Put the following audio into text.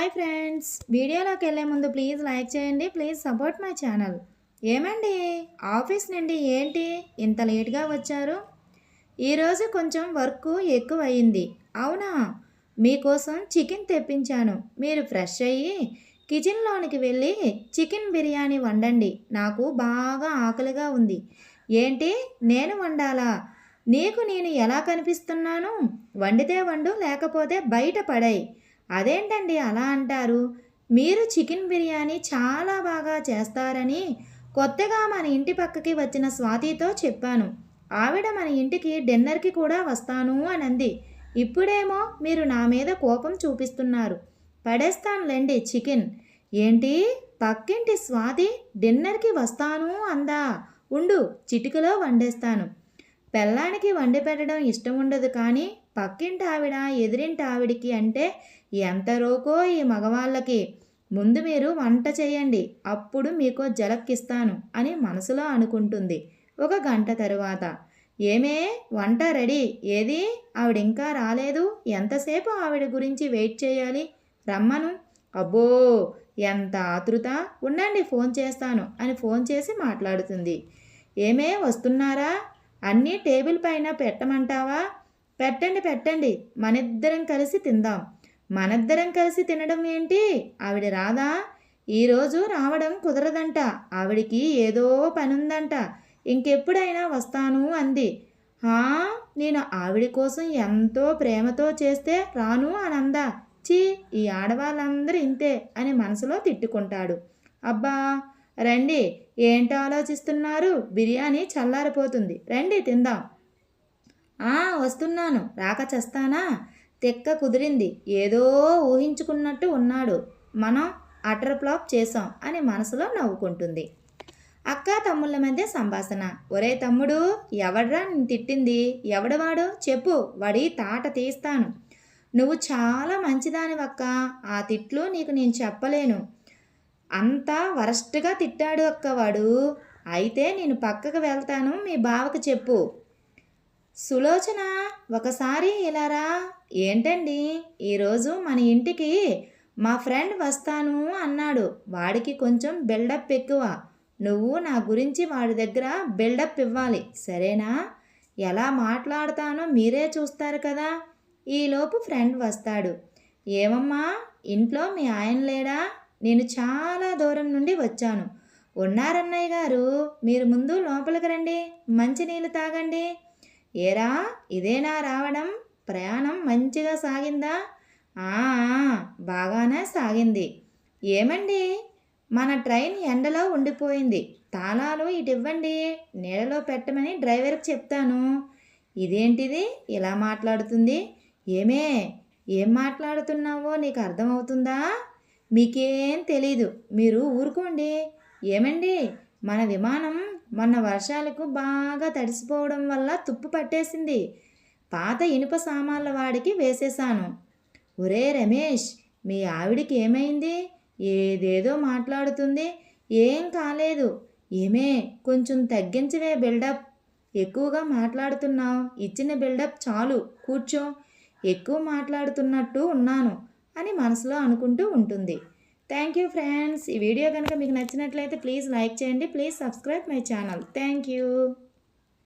Hi friends, వీడియోలోకి వెళ్ళే ముందు ప్లీజ్ లైక్ చేయండి. Please support my channel. ఏమండి, ఆఫీస్ నుండి ఏంటి ఇంత లేట్గా వచ్చారు? ఈరోజు కొంచెం వర్క్ ఎక్కువ అయింది. అవునా? మీకోసం చికెన్ తెప్పించాను. మీరు ఫ్రెష్ అయ్యి కిచెన్లోనికి వెళ్ళి చికెన్ బిర్యానీ వండండి. నాకు బాగా ఆకలిగా ఉంది. ఏంటి, నేను వండాలా? నీకు నేను ఎలా కనిపిస్తున్నాను? వండితే వండు, లేకపోతే బయట పడాయి. అదేంటండి అలా అంటారు? మీరు చికెన్ బిర్యానీ చాలా బాగా చేస్తారని కొత్తగా మన ఇంటి పక్కకి వచ్చిన స్వాతితో చెప్పాను. ఆవిడ మన ఇంటికి డిన్నర్కి కూడా వస్తాను అని అంది. ఇప్పుడేమో మీరు నా మీద కోపం చూపిస్తున్నారు. పడేస్తానులేండి చికెన్. ఏంటి, పక్కింటి స్వాతి డిన్నర్కి వస్తాను అందా? ఉండు, చిటికలో వండేస్తాను. పెళ్ళానికి వండి పెట్టడం ఇష్టం ఉండదు, కానీ పక్కింటి ఆవిడ ఎదిరింటి ఆవిడికి అంటే ఎంత రోకో ఈ మగవాళ్ళకి. ముందు మీరు వంట చేయండి, అప్పుడు మీకు జలక్కిస్తాను అని మనసులో అనుకుంటుంది. ఒక గంట తరువాత, ఏమే, వంట రెడీ, ఏది? ఆవిడ ఇంకా రాలేదు. ఎంతసేపు ఆవిడ గురించి వెయిట్ చేయాలి? రమ్మను. అబ్బో, ఎంత ఆతృత! ఉండండి, ఫోన్ చేస్తాను అని ఫోన్ చేసి మాట్లాడుతుంది. ఏమే, వస్తున్నారా? అన్నీ టేబుల్ పైన పెట్టమంటావా? పెట్టండి పెట్టండి, మనిద్దరం కలిసి తిందాం. మనిద్దరం కలిసి తినడం ఏంటి? ఆవిడ రాదా? ఈరోజు రావడం కుదరదంట. ఆవిడికి ఏదో పనుందంట. ఇంకెప్పుడైనా వస్తాను అంది. హా, నేను ఆవిడ కోసం ఎంతో ప్రేమతో చేస్తే రాను అని అందా? చీ, ఈ ఆడవాళ్ళందరూ ఇంతే అని మనసులో తిట్టుకుంటాడు. అబ్బా, రండి, ఏంటో ఆలోచిస్తున్నారు? బిర్యానీ చల్లారిపోతుంది, రండి తిందాం. వస్తున్నాను, రాక చేస్తానా? తెక్క కుదిరింది. ఏదో ఊహించుకున్నట్టు ఉన్నాడు. మనం అటర్ ఫ్లాప్ చేసాం అని మనసులో నవ్వుకుంటుంది. అక్క తమ్ముళ్ళ మధ్య సంభాషణ. ఒరే తమ్ముడు, ఎవడ్రా నిన్ను తిట్టింది? ఎవడవాడు? చెప్పు, వాడి తాట తీస్తాను. నువ్వు చాలా మంచిదానివక్క. ఆ తిట్లు నీకు నేను చెప్పలేను. అంతా వరస్ట్గా తిట్టాడు అక్క వాడు. అయితే నేను పక్కకు వెళ్తాను, మీ బావకు చెప్పు. సులోచన, ఒకసారి ఇలా రా. ఏంటండి, ఈరోజు మన ఇంటికి మా ఫ్రెండ్ వస్తాను అన్నాడు. వాడికి కొంచెం బిల్డప్ ఎక్కువ. నువ్వు నా గురించి వాడి దగ్గర బిల్డప్ ఇవ్వాలి, సరేనా? ఎలా మాట్లాడతానో మీరే చూస్తారు కదా. ఈలోపు ఫ్రెండ్ వస్తాడు. ఏమమ్మా, ఇంట్లో మీ ఆయన లేడా? నేను చాలా దూరం నుండి వచ్చాను. ఉన్నారన్నయ్య గారు, మీరు ముందు లోపలికి రండి, మంచినీళ్ళు తాగండి. ఏరా, ఇదేనా రావడం? ప్రయాణం మంచిగా సాగిందా? బాగానే సాగింది. ఏమండి, మన ట్రైన్ ఎండలో ఉండిపోయింది. తాళాలు ఇటు ఇవ్వండి, నీడలో పెట్టమని డ్రైవర్కి చెప్తాను. ఇదేంటిది ఇలా మాట్లాడుతుంది? ఏమే, ఏం మాట్లాడుతున్నావో నీకు అర్థమవుతుందా? మీకేం తెలీదు, మీరు ఊరుకోండి. ఏమండి, మన విమానం మొన్న వర్షాలకు బాగా తడిసిపోవడం వల్ల తుప్పు పట్టేసింది. పాత ఇనుప సామాన్ల వాడికి వేసేశాను. ఒరే రమేష్, మీ ఆవిడికి ఏమైంది? ఏదేదో మాట్లాడుతుంది. ఏం కాలేదు. ఏమే, కొంచెం తగ్గించవే బిల్డప్. ఎక్కువగా మాట్లాడుతున్నావు. ఇచ్చిన బిల్డప్ చాలు, కూర్చో. ఎక్కువ మాట్లాడుతున్నట్టు ఉన్నాను అని మనసులో అనుకుంటూ ఉంటుంది. Thank you friends. ఈ వీడియో కనుక మీకు నచ్చినట్లయితే ప్లీజ్ లైక్ చేయండి. Please subscribe my channel. Thank you.